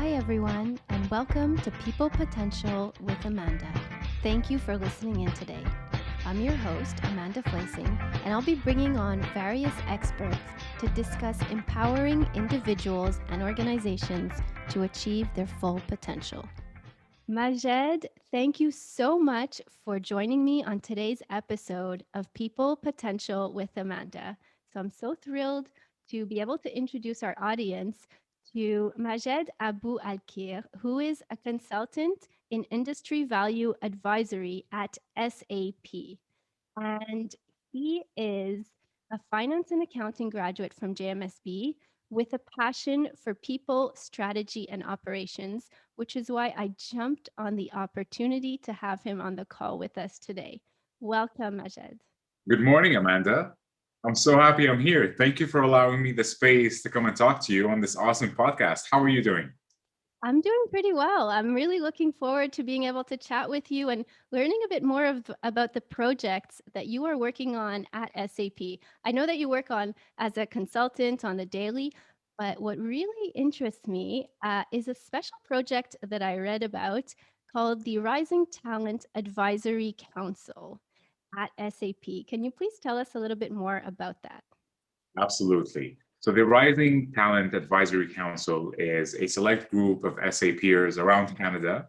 Hi, everyone, and welcome to People Potential with Amanda. Thank you for listening in today. I'm your host, Amanda Fleising, and I'll be bringing on various experts to discuss empowering individuals and organizations to achieve their full potential. Majed, thank you so much for joining me on today's episode of People Potential with Amanda. So I'm so thrilled to be able to introduce our audience to Majed Abou Alkhir, who is a consultant in industry value advisory at SAP. And he is a finance and accounting graduate from JMSB with a passion for people, strategy, and operations, which is why I jumped on the opportunity to have him on the call with us today. Welcome, Majed. Good morning, Amanda. I'm so happy I'm here. Thank you for allowing me the space to come and talk to you on this awesome podcast. How are you doing? I'm doing pretty well. I'm really looking forward to being able to chat with you and learning a bit more about the projects that you are working on at SAP. I know that you work on as a consultant on the daily, but what really interests me is a special project that I read about called the Rising Talent Advisory Council at SAP. Can you please tell us a little bit more about that? Absolutely. So, the Rising Talent Advisory Council is a select group of SAPers around Canada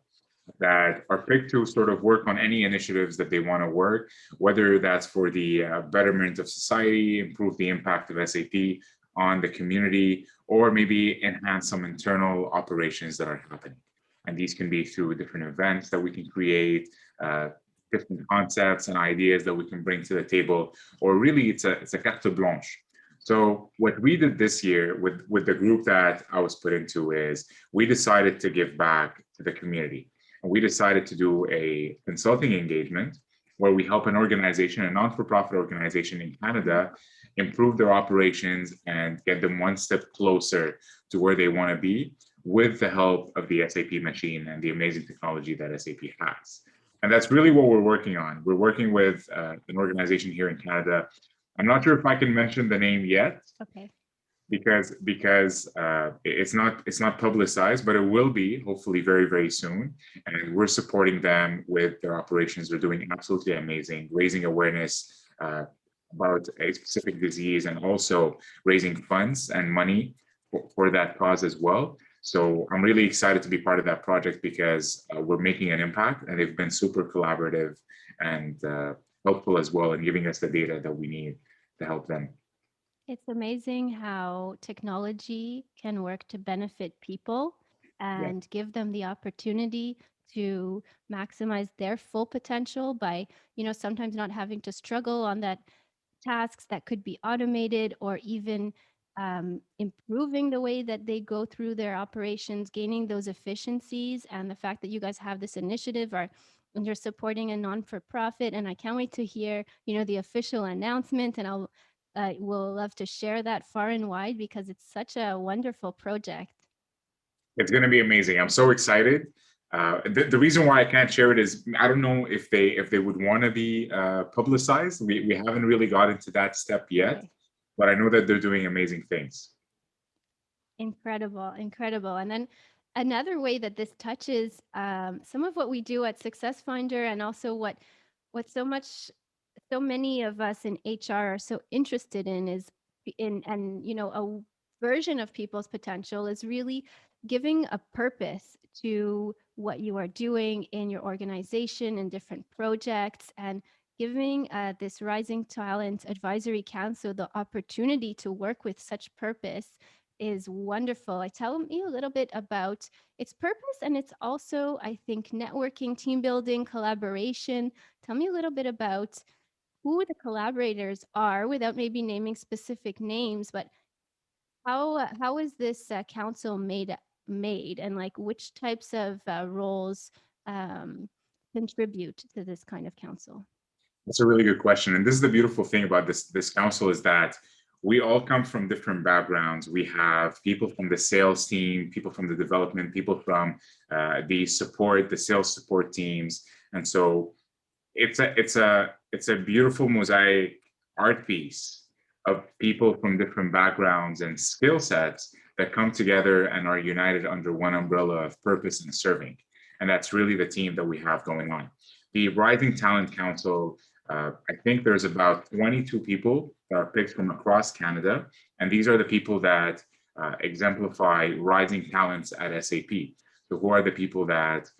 that are picked to sort of work on any initiatives that they want to work, whether that's for the betterment of society, improve the impact of SAP on the community, or maybe enhance some internal operations that are happening. And these can be through different events that we can create, uh, different concepts and ideas that we can bring to the table, or really it's a carte blanche. So what we did this year with the group that I was put into is we decided to give back to the community. And we decided to do a consulting engagement where we help an organization, a non-for-profit organization in Canada, improve their operations and get them one step closer to where they want to be with the help of the SAP machine and the amazing technology that SAP has. And that's really what we're working on. We're working with an organization here in Canada. I'm not sure if I can mention the name yet, Okay. because it's not publicized, but it will be hopefully very very soon. And we're supporting them with their operations. They're doing absolutely amazing, raising awareness about a specific disease, and also raising funds and money for that cause as well. So I'm really excited to be part of that project because we're making an impact, and they've been super collaborative and helpful as well in giving us the data that we need to help them. It's amazing how technology can work to benefit people Yeah. and give them the opportunity to maximize their full potential by, sometimes not having to struggle on that tasks that could be automated or even improving the way that they go through their operations, gaining those efficiencies. And the fact that you guys have this initiative are and you're supporting a non-for-profit, and I can't wait to hear, the official announcement. And I'll will love to share that far and wide because it's such a wonderful project. It's going to be amazing. I'm so excited. The reason why I can't share it is I don't know if they would want to be publicized. We haven't really gotten to that step yet, Okay. but I know that they're doing amazing things. Incredible, incredible. And then another way that this touches some of what we do at SuccessFinder, and also what so many of us in HR are so interested in is in and a version of people's potential is really giving a purpose to what you are doing in your organization and different projects, and giving this Rising Talent Advisory Council the opportunity to work with such purpose is wonderful. I tell me a little bit about its purpose, and it's also, I think, networking, team building, collaboration. Tell me a little bit about who the collaborators are without maybe naming specific names, but how is this council made, and like which types of roles um, contribute to this kind of council? That's a really good question. And this is the beautiful thing about this council is that we all come from different backgrounds. We have people from the sales team, people from the development, people from the sales support teams, and so it's a beautiful mosaic art piece of people from different backgrounds and skill sets that come together and are united under one umbrella of purpose and serving. And that's really the team that we have going on. The Rising Talent Council, I think there's about 22 people that are picked from across Canada. And these are the people that exemplify rising talents at SAP. So who are the people that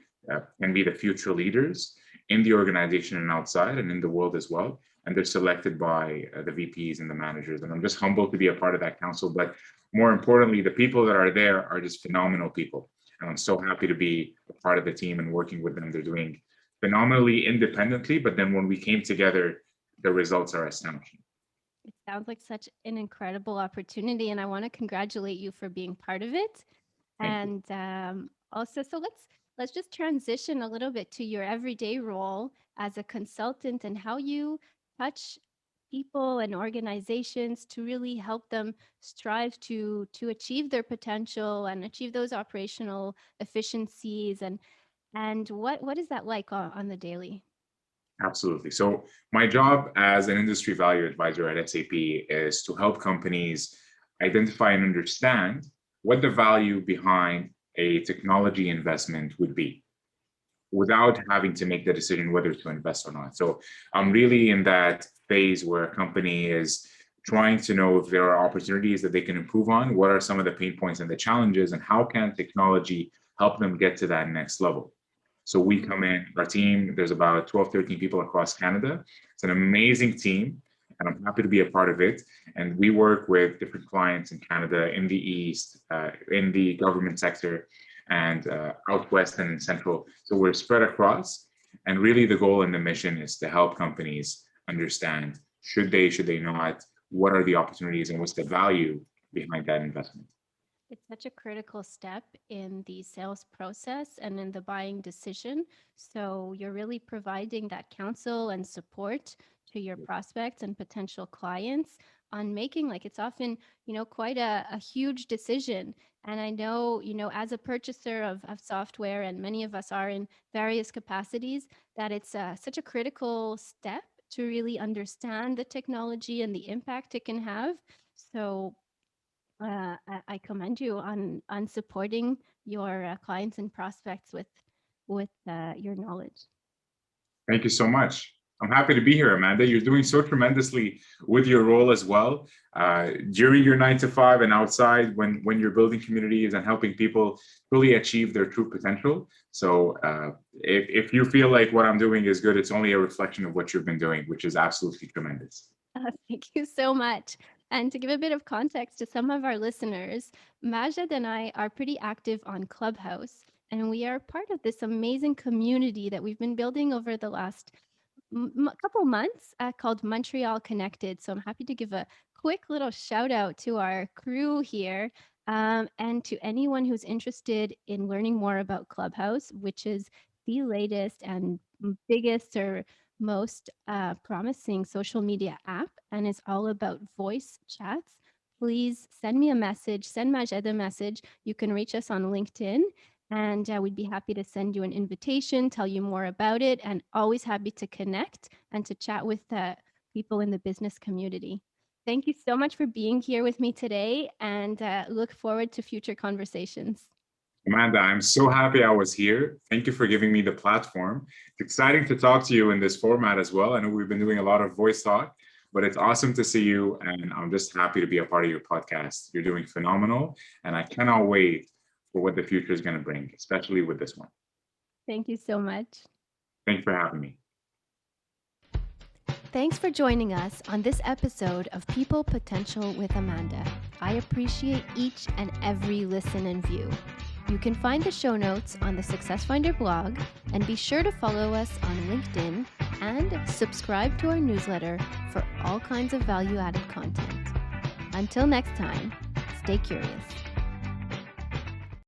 can be the future leaders in the organization and outside and in the world as well. And they're selected by the VPs and the managers. And I'm just humbled to be a part of that council. But more importantly, the people that are there are just phenomenal people. And I'm so happy to be a part of the team and working with them. They're doing phenomenally independently, but then when we came together, the results are astonishing. It sounds like such an incredible opportunity, and I want to congratulate you for being part of it. Thank you. And also, so let's just transition a little bit to your everyday role as a consultant and how you touch people and organizations to really help them strive to achieve their potential and achieve those operational efficiencies. And what is that like on the daily? Absolutely. So my job as an industry value advisor at SAP is to help companies identify and understand what the value behind a technology investment would be without having to make the decision whether to invest or not. So I'm really in that phase where a company is trying to know if there are opportunities that they can improve on, what are some of the pain points and the challenges, and how can technology help them get to that next level. So we come in, our team, there's about 12, 13 people across Canada. It's an amazing team, and I'm happy to be a part of it. And we work with different clients in Canada, in the East, in the government sector, and out West and in Central. So we're spread across. And really the goal and the mission is to help companies understand, should they not, what are the opportunities and what's the value behind that investment. It's such a critical step in the sales process and in the buying decision. So you're really providing that counsel and support to your prospects and potential clients on making, like, it's often, quite a huge decision. And I know, as a purchaser of software, and many of us are in various capacities, that it's such a critical step to really understand the technology and the impact it can have. So I commend you on supporting your clients and prospects with your knowledge. Thank you so much. I'm happy to be here, Amanda. You're doing so tremendously with your role as well. During your 9 to 5 and outside, when you're building communities and helping people fully achieve their true potential. So if you feel like what I'm doing is good, it's only a reflection of what you've been doing, which is absolutely tremendous. Thank you so much. And to give a bit of context to some of our listeners, Majed and I are pretty active on Clubhouse, and we are part of this amazing community that we've been building over the last couple months called Montreal Connected. So I'm happy to give a quick little shout out to our crew here, and to anyone who's interested in learning more about Clubhouse, which is the latest and biggest or most promising social media app, and is all about voice chats. Please send me a message, send Majed a message. You can reach us on LinkedIn, and we'd be happy to send you an invitation, tell you more about it, and always happy to connect and to chat with people in the business community. Thank you so much for being here with me today, and look forward to future conversations. Amanda, I'm so happy I was here. Thank you for giving me the platform. It's exciting to talk to you in this format as well. I know we've been doing a lot of voice talk, but it's awesome to see you. And I'm just happy to be a part of your podcast. You're doing phenomenal. And I cannot wait for what the future is going to bring, especially with this one. Thank you so much. Thank you for having me. Thanks for joining us on this episode of People Potential with Amanda. I appreciate each and every listen and view. You can find the show notes on the SuccessFinder blog, and be sure to follow us on LinkedIn and subscribe to our newsletter for all kinds of value-added content. Until next time, stay curious.